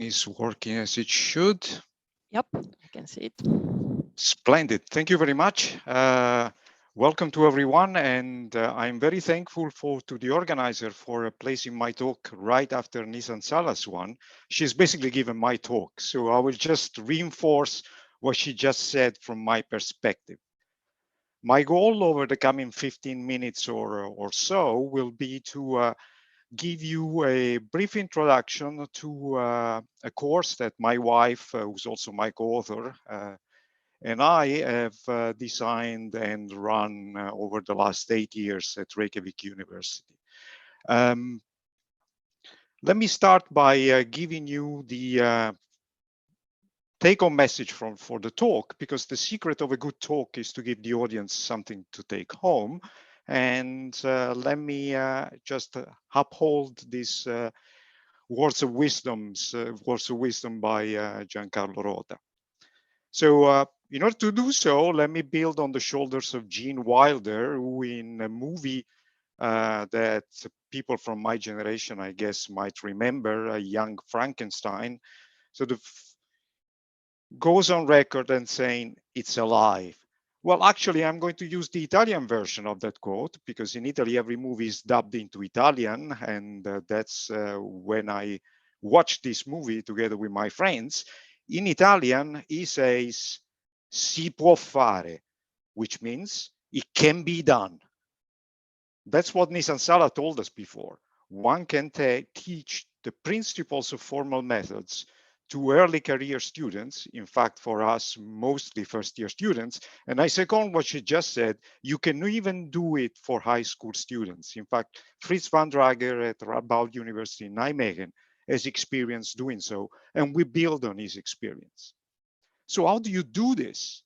Is working as it should. Yep, I can see it. Splendid. Thank you very much. Welcome to everyone, and I'm very thankful to the organizer for placing my talk right after Nissan Sala's one. She's basically given my talk, so I will just reinforce what she just said from my perspective. My goal over the coming 15 minutes or so will be to give you a brief introduction to a course that my wife, who's also my co-author, and I have designed and run over the last 8 years at Reykjavík University. Um, Let me start by giving you the take-home message for the talk, because the secret of a good talk is to give the audience something to take home. And let me just uphold these words of wisdom by Giancarlo Rota. So in order to do so, let me build on the shoulders of Gene Wilder, who in a movie that people from my generation, I guess, might remember, a Young Frankenstein, sort of goes on record and saying, "It's alive." Well, actually, I'm going to use the Italian version of that quote, because in Italy, every movie is dubbed into Italian. And that's when I watched this movie together with my friends. In Italian, he says, "Si può fare," which means it can be done. That's what Nissan Sala told us before. One can teach the principles of formal methods to early career students, in fact, for us, mostly first year students. And I second what she just said, you can even do it for high school students. In fact, Fritz van Drager at Radboud University in Nijmegen has experience doing so, and we build on his experience. So how do you do this?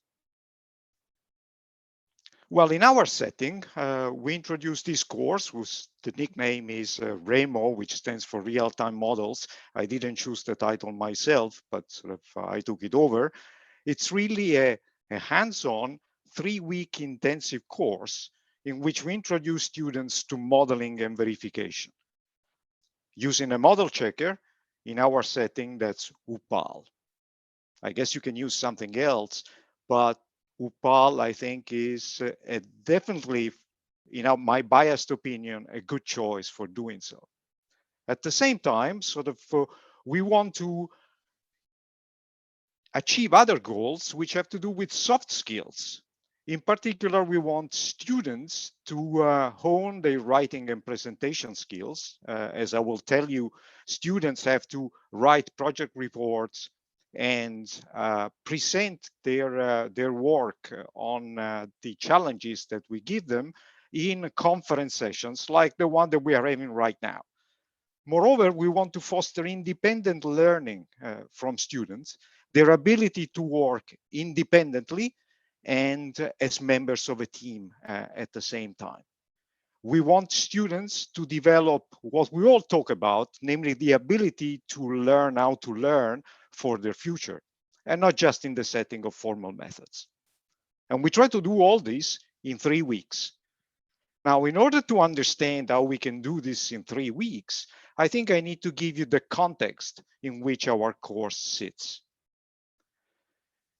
Well, in our setting, we introduced this course, whose the nickname is REMO, which stands for Real-Time Models. I didn't choose the title myself, but sort of, I took it over. It's really a hands-on 3-week intensive course in which we introduce students to modeling and verification. Using a model checker, in our setting, that's UPAL. I guess you can use something else, but Upal, I think, is definitely, my biased opinion, a good choice for doing so. At the same time, sort of, we want to achieve other goals which have to do with soft skills. In particular, we want students to hone their writing and presentation skills. As I will tell you, students have to write project reports and present their work on the challenges that we give them in conference sessions like the one that we are having right now. Moreover, we want to foster independent learning from students, their ability to work independently and as members of a team at the same time. We want students to develop what we all talk about, namely the ability to learn how to learn for their future, and not just in the setting of formal methods. And we try to do all this in 3 weeks. Now, in order to understand how we can do this in 3 weeks, I think I need to give you the context in which our course sits.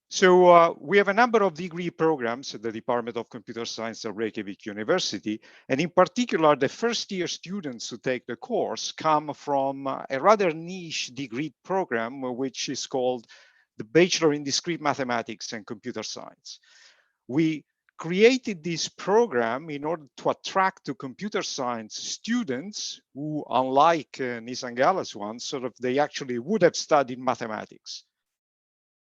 So we have a number of degree programs at the Department of Computer Science at Reykjavík University. And in particular, the first year students who take the course come from a rather niche degree program, which is called the Bachelor in Discrete Mathematics and Computer Science. We created this program in order to attract to computer science students who, unlike Nissan Gala's one, sort of they actually would have studied mathematics.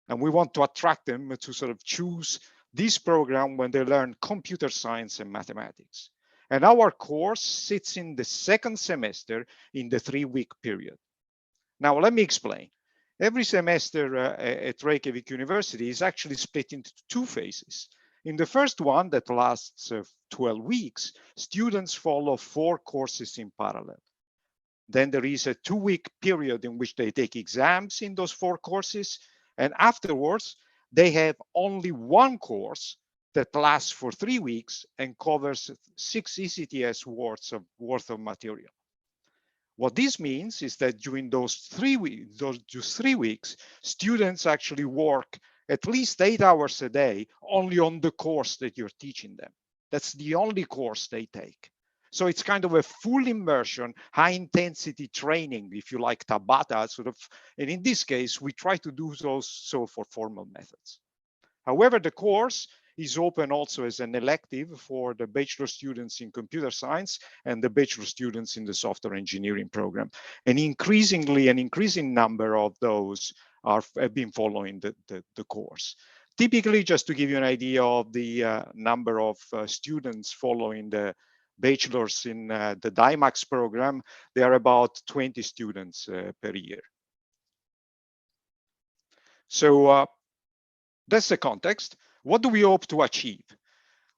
And we want to attract them to sort of choose this program when they learn computer science and mathematics. And our course sits in the second semester in the 3-week period. Now, let me explain. Every semester at Reykjavík University is actually split into 2 phases. In the first one, that lasts 12 weeks, students follow 4 courses in parallel. Then there is a 2-week period in which they take exams in those 4 courses. And afterwards, they have only 1 course that lasts for 3 weeks and covers 6 ECTS worth of material. What this means is that during those 3 weeks, just 3 weeks, students actually work at least 8 hours a day only on the course that you're teaching them. That's the only course they take. So it's kind of a full immersion, high intensity training, if you like, Tabata sort of. And in this case, we try to do so for formal methods. However, the course is open also as an elective for the bachelor students in computer science and the bachelor students in the software engineering program. And increasingly, an increasing number of those have been following the course. Typically, just to give you an idea of the number of students following the bachelors in the DIMAX program, there are about 20 students per year. So that's the context. What do we hope to achieve?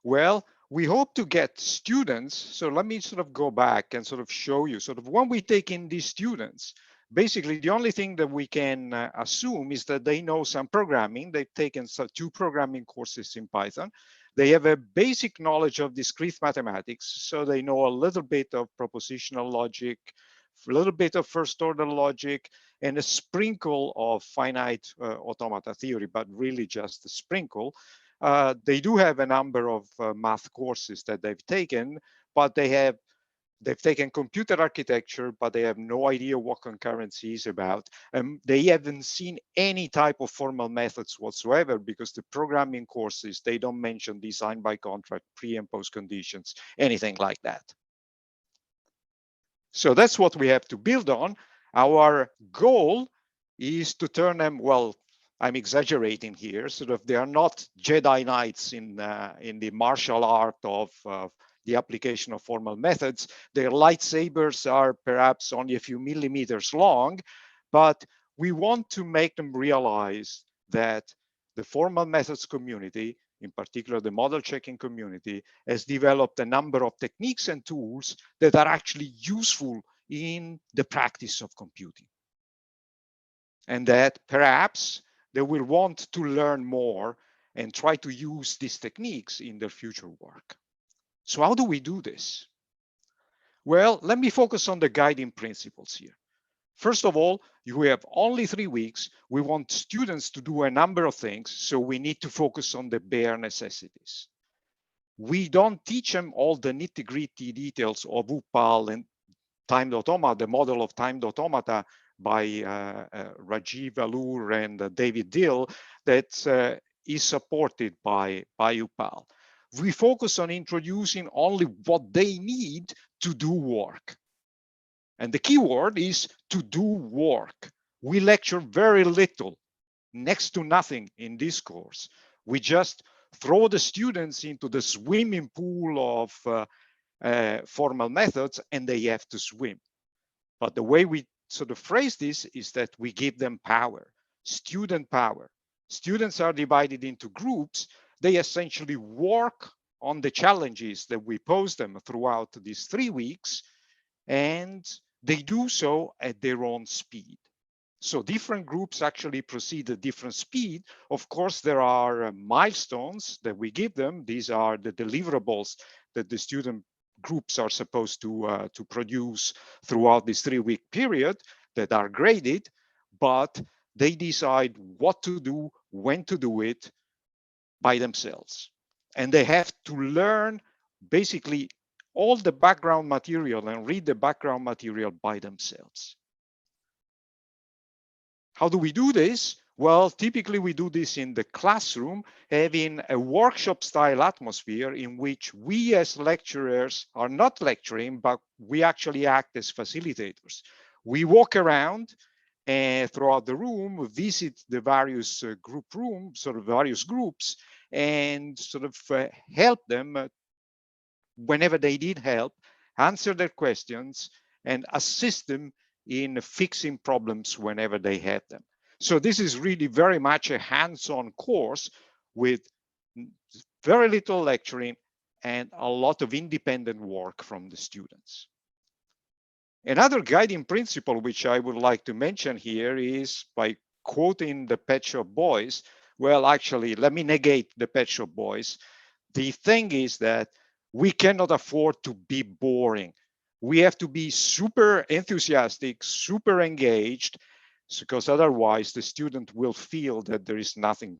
Well, we hope to get students. So let me sort of go back and sort of show you sort of when we take in these students, basically the only thing that we can assume is that they know some programming. They've taken 2 programming courses in Python. They have a basic knowledge of discrete mathematics. So they know a little bit of propositional logic, a little bit of first order logic, and a sprinkle of finite automata theory, but really just a sprinkle. They do have a number of math courses that they've taken, but they've taken computer architecture, but they have no idea what concurrency is about. They haven't seen any type of formal methods whatsoever, because the programming courses, they don't mention design by contract, pre and post conditions, anything like that. So that's what we have to build on. Our goal is to turn them, well, I'm exaggerating here, sort of they are not Jedi Knights in the martial art of the application of formal methods. Their lightsabers are perhaps only a few millimeters long, but we want to make them realize that the formal methods community, in particular the model checking community, has developed a number of techniques and tools that are actually useful in the practice of computing. And that perhaps they will want to learn more and try to use these techniques in their future work. So how do we do this? Well, let me focus on the guiding principles here. First of all, you have only 3 weeks. We want students to do a number of things, so we need to focus on the bare necessities. We don't teach them all the nitty-gritty details of UPAL and timed automata, the model of timed automata by Rajiv Allur and David Dill that is supported by UPAL. We focus on introducing only what they need to do work. And the key word is to do work. We lecture very little, next to nothing in this course. We just throw the students into the swimming pool of formal methods and they have to swim. But the way we sort of phrase this is that we give them power, student power. Students are divided into groups. They essentially work on the challenges that we pose them throughout these 3 weeks, and they do so at their own speed. So different groups actually proceed at different speed. Of course, there are milestones that we give them. These are the deliverables that the student groups are supposed to produce throughout this 3-week period that are graded, but they decide what to do, when to do it by themselves. And they have to learn basically all the background material and read the background material by themselves. How do we do this? Well, typically we do this in the classroom, having a workshop style atmosphere in which we as lecturers are not lecturing, but we actually act as facilitators. We walk around and throughout the room, visit the various group rooms, sort of various groups, and sort of help them whenever they need help, answer their questions, and assist them in fixing problems whenever they have them. So this is really very much a hands-on course with very little lecturing and a lot of independent work from the students. Another guiding principle which I would like to mention here is by quoting the Pet Shop Boys. Well, actually, let me negate the Pet Shop Boys. The thing is that we cannot afford to be boring. We have to be super enthusiastic, super engaged, because otherwise the student will feel that there is nothing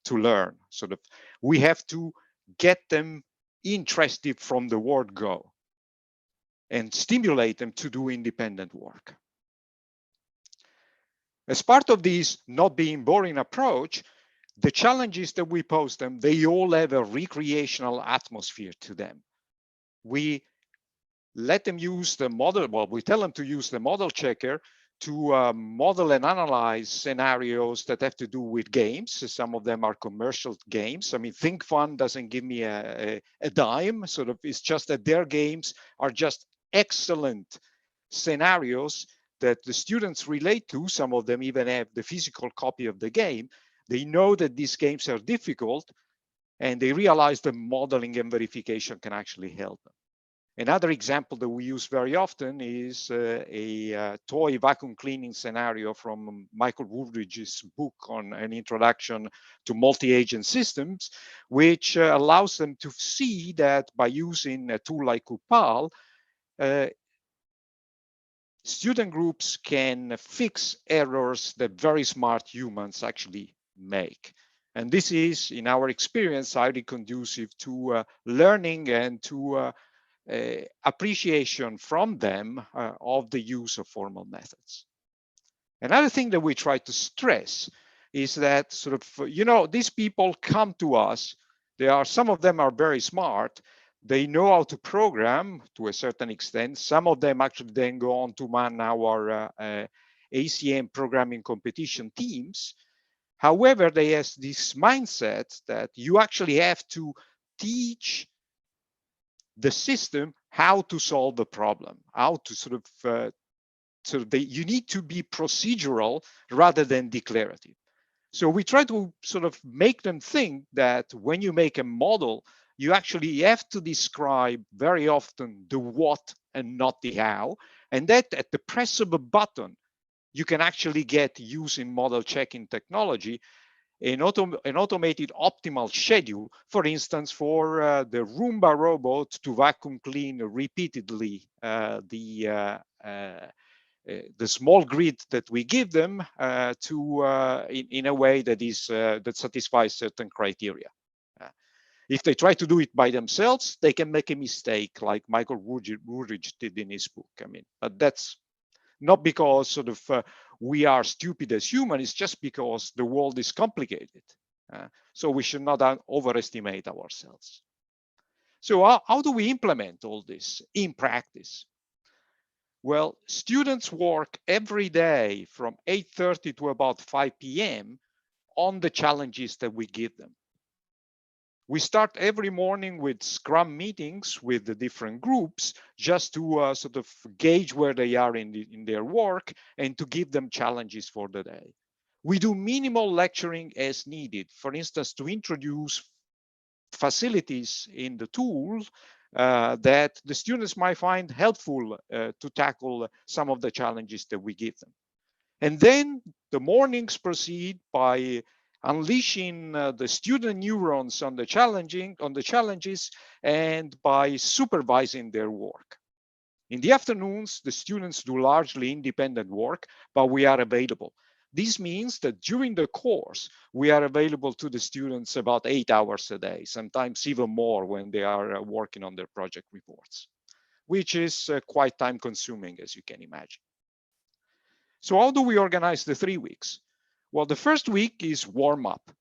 to learn. Sort of, we have to get them interested from the word go and stimulate them to do independent work. As part of this not being boring approach, the challenges that we pose them, they all have a recreational atmosphere to them. We let them use the model, well, we tell them to use the model checker to model and analyze scenarios that have to do with games. So some of them are commercial games. I mean, Think Fun doesn't give me a dime. Sort of, it's just that their games are just excellent scenarios that the students relate to. Some of them even have the physical copy of the game. They know that these games are difficult, and they realize the modeling and verification can actually help them. Another example that we use very often is a toy vacuum cleaning scenario from Michael Woodridge's book on an introduction to multi-agent systems, which allows them to see that by using a tool like Upal, student groups can fix errors that very smart humans actually make. And this is, in our experience, highly conducive to learning and to appreciation from them of the use of formal methods. Another thing that we try to stress is that sort of, these people come to us. Some of them are very smart. They know how to program to a certain extent. Some of them actually then go on to man our ACM programming competition teams. However, they have this mindset that you actually have to teach the system how to solve the problem, how to you need to be procedural rather than declarative. So we try to sort of make them think that when you make a model, you actually have to describe very often the what and not the how, and that at the press of a button, you can actually get using model checking technology an automated optimal schedule, for instance, for the Roomba robot to vacuum clean repeatedly the small grid that we give them in a way that is that satisfies certain criteria. If they try to do it by themselves, they can make a mistake, like Michael Woodridge did in his book. I mean, but that's not because sort of we are stupid as humans, it's just because the world is complicated. So we should not overestimate ourselves. So how do we implement all this in practice? Well, students work every day from 8:30 to about 5 p.m. on the challenges that we give them. We start every morning with Scrum meetings with the different groups, just to sort of gauge where they are in their work and to give them challenges for the day. We do minimal lecturing as needed. For instance, to introduce facilities in the tool that the students might find helpful to tackle some of the challenges that we give them. And then the mornings proceed by unleashing the student neurons on the challenges and by supervising their work. In the afternoons, the students do largely independent work, but we are available. This means that during the course, we are available to the students about 8 hours a day, sometimes even more when they are working on their project reports, which is quite time consuming, as you can imagine. So how do we organize the 3 weeks? Well, the first week is warm up.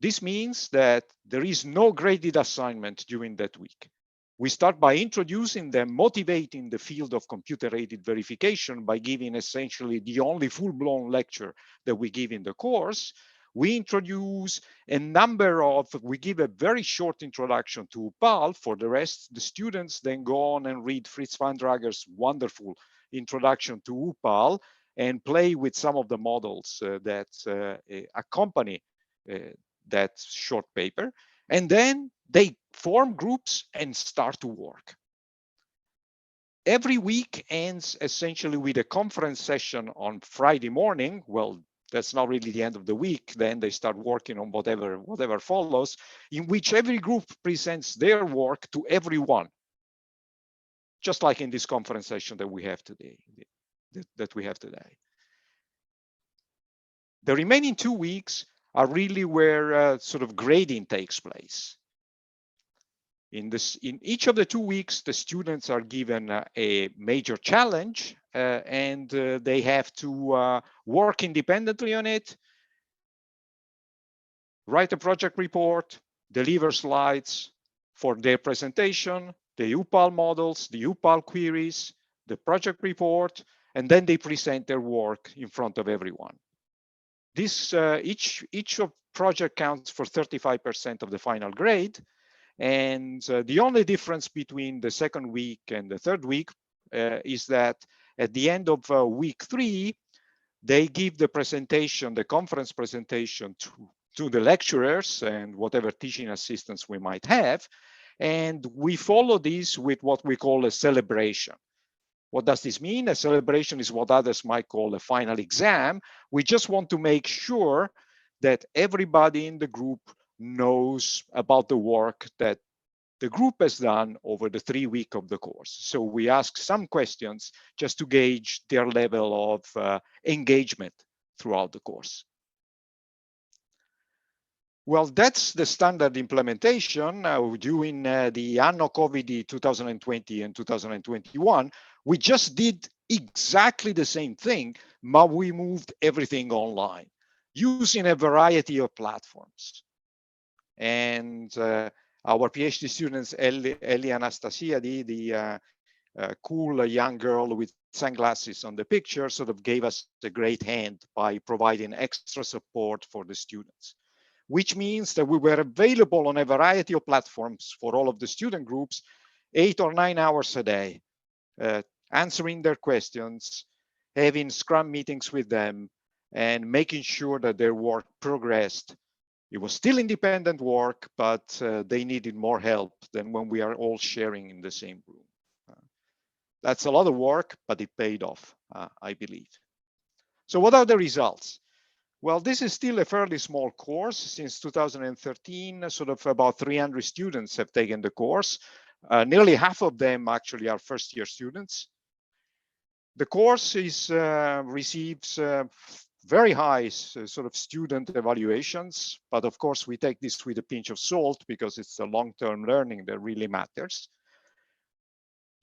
This means that there is no graded assignment during that week. We start by introducing them, motivating the field of computer-aided verification by giving essentially the only full-blown lecture that we give in the course. We introduce we give a very short introduction to Upal. For the rest, the students then go on and read Fritz van Drager's wonderful introduction to Upal and play with some of the models that accompany that short paper. And then they form groups and start to work. Every week ends essentially with a conference session on Friday morning. Well, that's not really the end of the week. Then they start working on whatever follows, in which every group presents their work to everyone. just like in this conference session that we have today. The remaining 2 weeks are really where sort of grading takes place. In each of the 2 weeks, the students are given a major challenge, and they have to work independently on it, write a project report, deliver slides for their presentation, the UPAL models, the UPAL queries, the project report, and then they present their work in front of everyone. This each of project counts for 35% of the final grade, and the only difference between the second week and the third week is that at the end of week 3, they give the presentation, the conference presentation, to the lecturers and whatever teaching assistants we might have, and we follow this with what we call a celebration. What does this mean? A celebration is what others might call a final exam. We just want to make sure that everybody in the group knows about the work that the group has done over the 3 weeks of the course. So we ask some questions just to gauge their level of engagement throughout the course. Well, that's the standard implementation. During the anno Covid 2020 and 2021, we just did exactly the same thing, but we moved everything online using a variety of platforms. And our PhD students, Ellie Anastasia, the cool young girl with sunglasses on the picture, sort of gave us a great hand by providing extra support for the students, which means that we were available on a variety of platforms for all of the student groups, 8 or 9 hours a day, answering their questions, having Scrum meetings with them, and making sure that their work progressed. It was still independent work, but they needed more help than when we are all sharing in the same room. That's a lot of work, but it paid off, I believe. So what are the results? Well, this is still a fairly small course. Since 2013, sort of about 300 students have taken the course. Nearly half of them actually are first-year students. The course receives very high sort of student evaluations, but of course we take this with a pinch of salt because it's the long-term learning that really matters.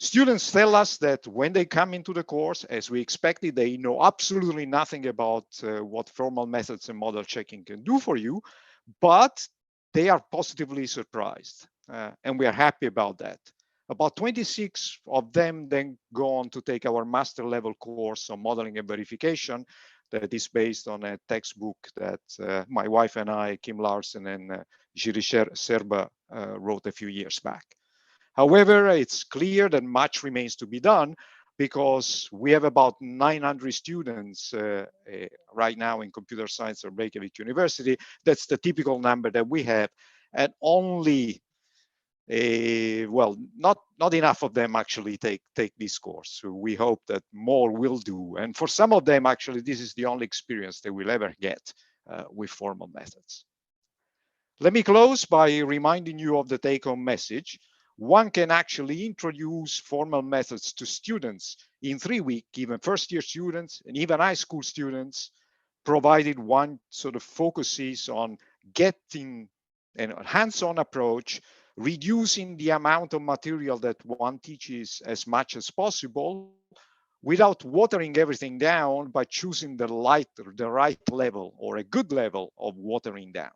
Students tell us that when they come into the course, as we expected, they know absolutely nothing about what formal methods and model checking can do for you, but they are positively surprised, and we are happy about that. About 26 of them then go on to take our master level course on modeling and verification that is based on a textbook that my wife and I, Kim Larsen and Jiri Serba, wrote a few years back. However, it's clear that much remains to be done because we have about 900 students right now in computer science at Reykjavík University. That's the typical number that we have, and only well, not enough of them actually take this course. So we hope that more will do. And for some of them, actually, this is the only experience they will ever get with formal methods. Let me close by reminding you of the take-home message. One can actually introduce formal methods to students in 3 weeks, even first-year students and even high school students, provided one sort of focuses on getting a hands-on approach, reducing the amount of material that one teaches as much as possible, without watering everything down by choosing the right level or a good level of watering down.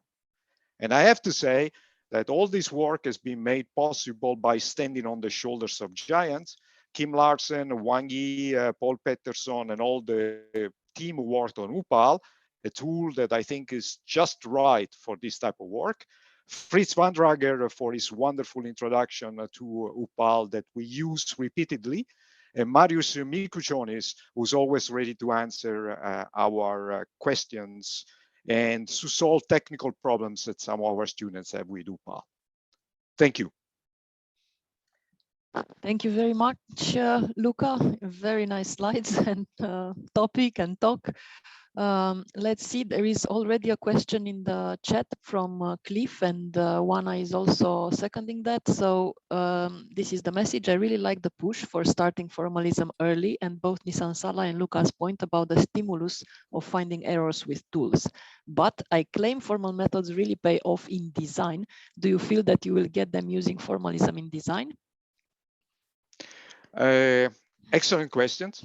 And I have to say that all this work has been made possible by standing on the shoulders of giants. Kim Larsen, Wang Yi, Paul Pettersson, and all the team who worked on UPAL, a tool that I think is just right for this type of work. Fritz van Drager for his wonderful introduction to UPAL that we use repeatedly, and Marius Mikuchonis, who's always ready to answer our questions and to solve technical problems that some of our students have with UPAL. Thank you. Thank you very much, Luca. Very nice slides and topic and talk. Let's see, there is already a question in the chat from Cliff, and Juana is also seconding that. So this is the message. I really like the push for starting formalism early, and both Nissan Sala and Luca's point about the stimulus of finding errors with tools. But I claim formal methods really pay off in design. Do you feel that you will get them using formalism in design? Excellent questions.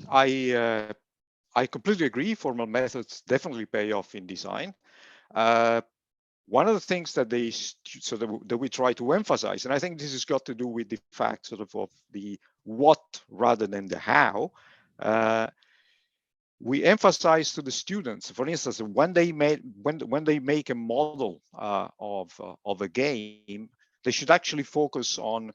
I completely agree. Formal methods definitely pay off in design. One of the things that that we try to emphasize, and I think this has got to do with the fact of the what rather than the how. We emphasize to the students, for instance, when they make a model of a game, they should actually focus on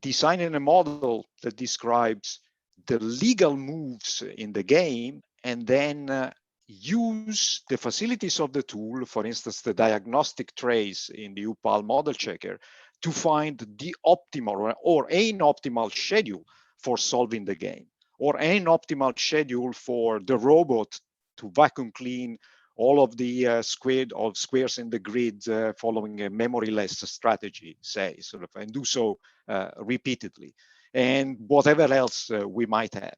designing a model that describes the legal moves in the game, and then use the facilities of the tool, for instance, the diagnostic trace in the UPAL model checker, to find the optimal or an optimal schedule for solving the game, or an optimal schedule for the robot to vacuum clean all of the squares in the grid following a memory-less strategy, say, and do so repeatedly, and whatever else we might have.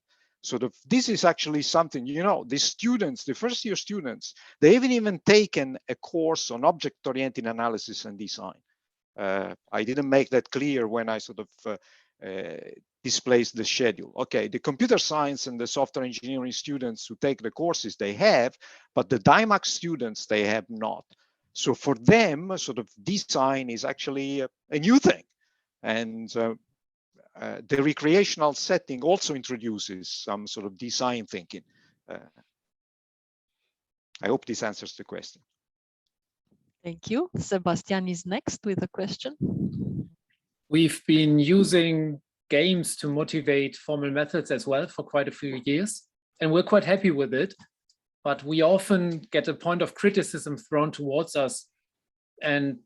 This is actually something, the students, the first year students, they haven't even taken a course on object-oriented analysis and design. I didn't make that clear when I displays the schedule. Okay, the computer science and the software engineering students who take the courses, they have, but the DIMAC students, they have not. So for them, design is actually a new thing. And the recreational setting also introduces some sort of design thinking. I hope this answers the question. Thank you. Sebastian is next with a question. We've been using games to motivate formal methods as well for quite a few years, and we're quite happy with it. But we often get a point of criticism thrown towards us, and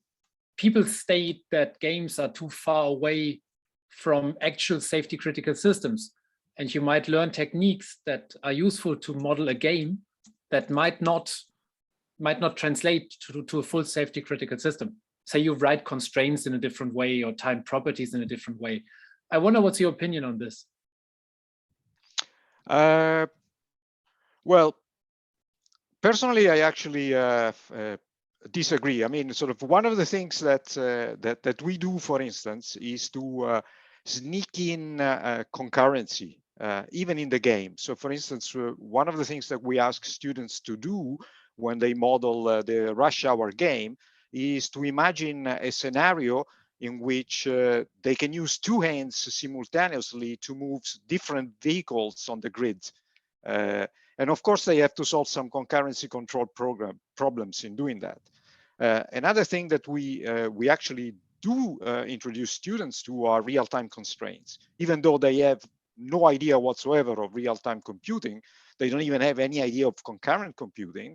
people state that games are too far away from actual safety critical systems. And you might learn techniques that are useful to model a game that might not translate to a full safety critical system. Say you write constraints in a different way or time properties in a different way. I wonder what's your opinion on this? Well, personally, I actually disagree. I mean, one of the things that we do, for instance, is to sneak in concurrency, even in the game. So, for instance, one of the things that we ask students to do when they model the rush hour game is to imagine a scenario in which they can use two hands simultaneously to move different vehicles on the grid. And of course, they have to solve some concurrency control problems in doing that. Another thing that we actually do introduce students to are real-time constraints. Even though they have no idea whatsoever of real-time computing, they don't even have any idea of concurrent computing,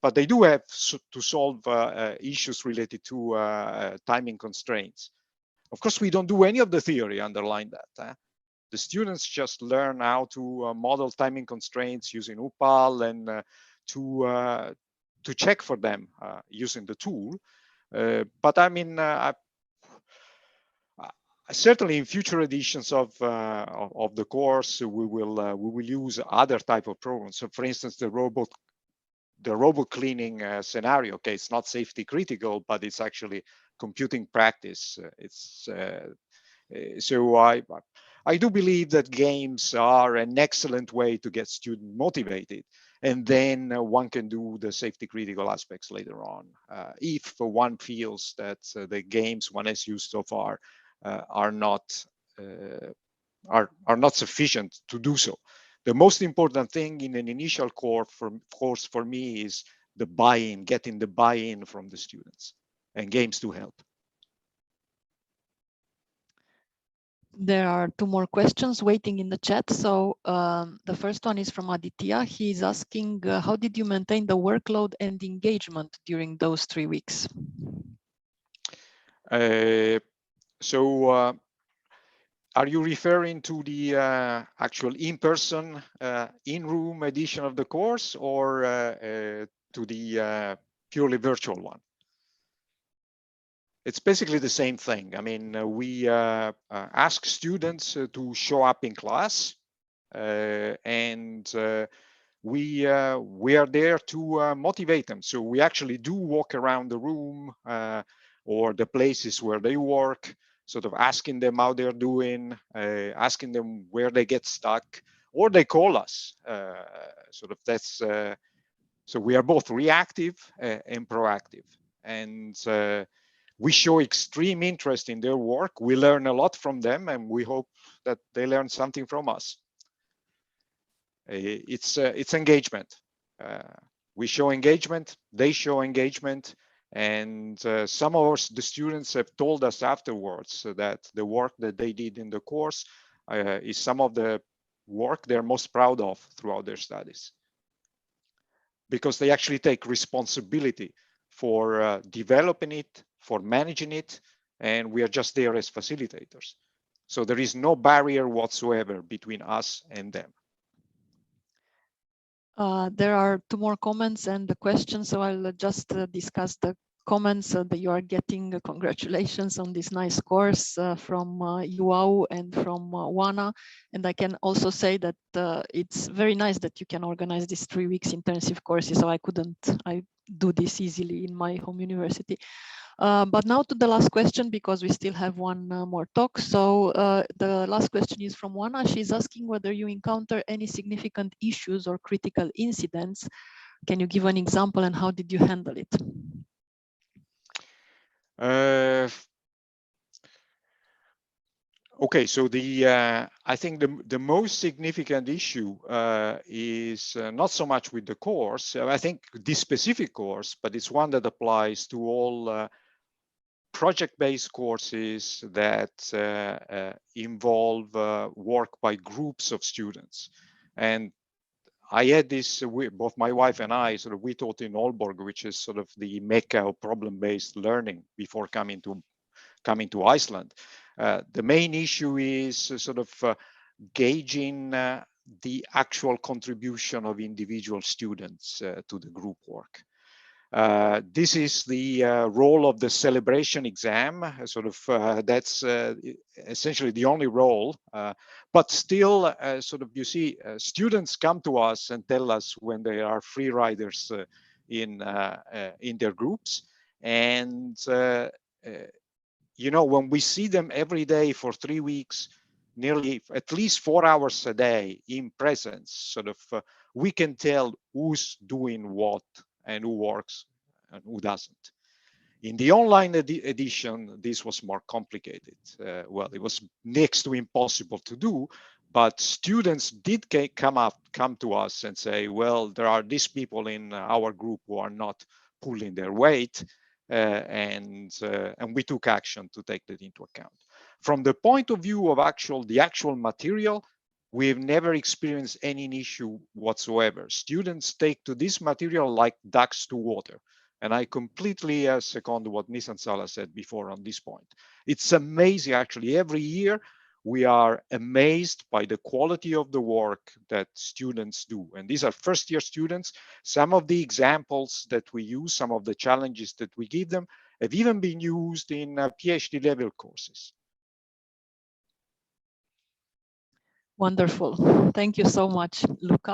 but they do have to solve issues related to timing constraints. Of course, we don't do any of the theory underlying that. The students just learn how to model timing constraints using UPAL and to check for them using the tool. But I mean, certainly in future editions of the course, we will use other type of programs. So, for instance, the robot cleaning scenario. Okay, it's not safety critical, but it's actually computing practice. So I do believe that games are an excellent way to get students motivated, and then one can do the safety critical aspects later on, if one feels that the games one has used so far are not sufficient to do so. The most important thing in an initial course for me is the buy-in, getting the buy-in from the students, and games do help. There are two more questions waiting in the chat. So the first one is from Aditya. He's asking, how did you maintain the workload and engagement during those 3 weeks? Are you referring to the actual in-person, in-room edition of the course, or to the purely virtual one? It's basically the same thing. I mean, we ask students to show up in class, and we are there to motivate them. So we actually do walk around the room or the places where they work, sort of asking them how they're doing, asking them where they get stuck, or they call us. Sort of that's so we are both reactive and proactive, and we show extreme interest in their work. We learn a lot from them, and we hope that they learn something from us. It's engagement. We show engagement, they show engagement, and some of the students have told us afterwards that the work that they did in the course is some of the work they're most proud of throughout their studies, because they actually take responsibility for developing it, for managing it, and we are just there as facilitators. So there is no barrier whatsoever between us and them. There are 2 more comments and the questions, so I'll just discuss the comments that you are getting. Congratulations on this nice course from Yuau and from Wana. And I can also say that it's very nice that you can organize these 3 weeks intensive courses. So I do this easily in my home university. But now to the last question, because we still have one more talk. So the last question is from Wana. She's asking whether you encounter any significant issues or critical incidents. Can you give an example and how did you handle it? Okay, so I think the most significant issue is not so much with the course. I think this specific course, but it's one that applies to all project-based courses that involve work by groups of students. And I had this, both my wife and I, we taught in Aalborg, which is sort of the mecca of problem-based learning before coming to Iceland. The main issue is gauging the actual contribution of individual students to the group work. This is the role of the celebration exam, that's essentially the only role, but still you see students come to us and tell us when they are free riders in their groups, and you know, when we see them every day for 3 weeks, nearly at least 4 hours a day in presence, we can tell who's doing what and who works and who doesn't. In the online edition, this was more complicated. Well, it was next to impossible to do, but students did come to us and say, well, there are these people in our group who are not pulling their weight, and we took action to take that into account. From the point of view of the actual material, we've never experienced any issue whatsoever. Students take to this material like ducks to water. And I completely second what Nissan Sala said before on this point. It's amazing, actually. Every year, we are amazed by the quality of the work that students do. And these are first-year students. Some of the examples that we use, some of the challenges that we give them, have even been used in PhD level courses. Wonderful. Thank you so much, Luca.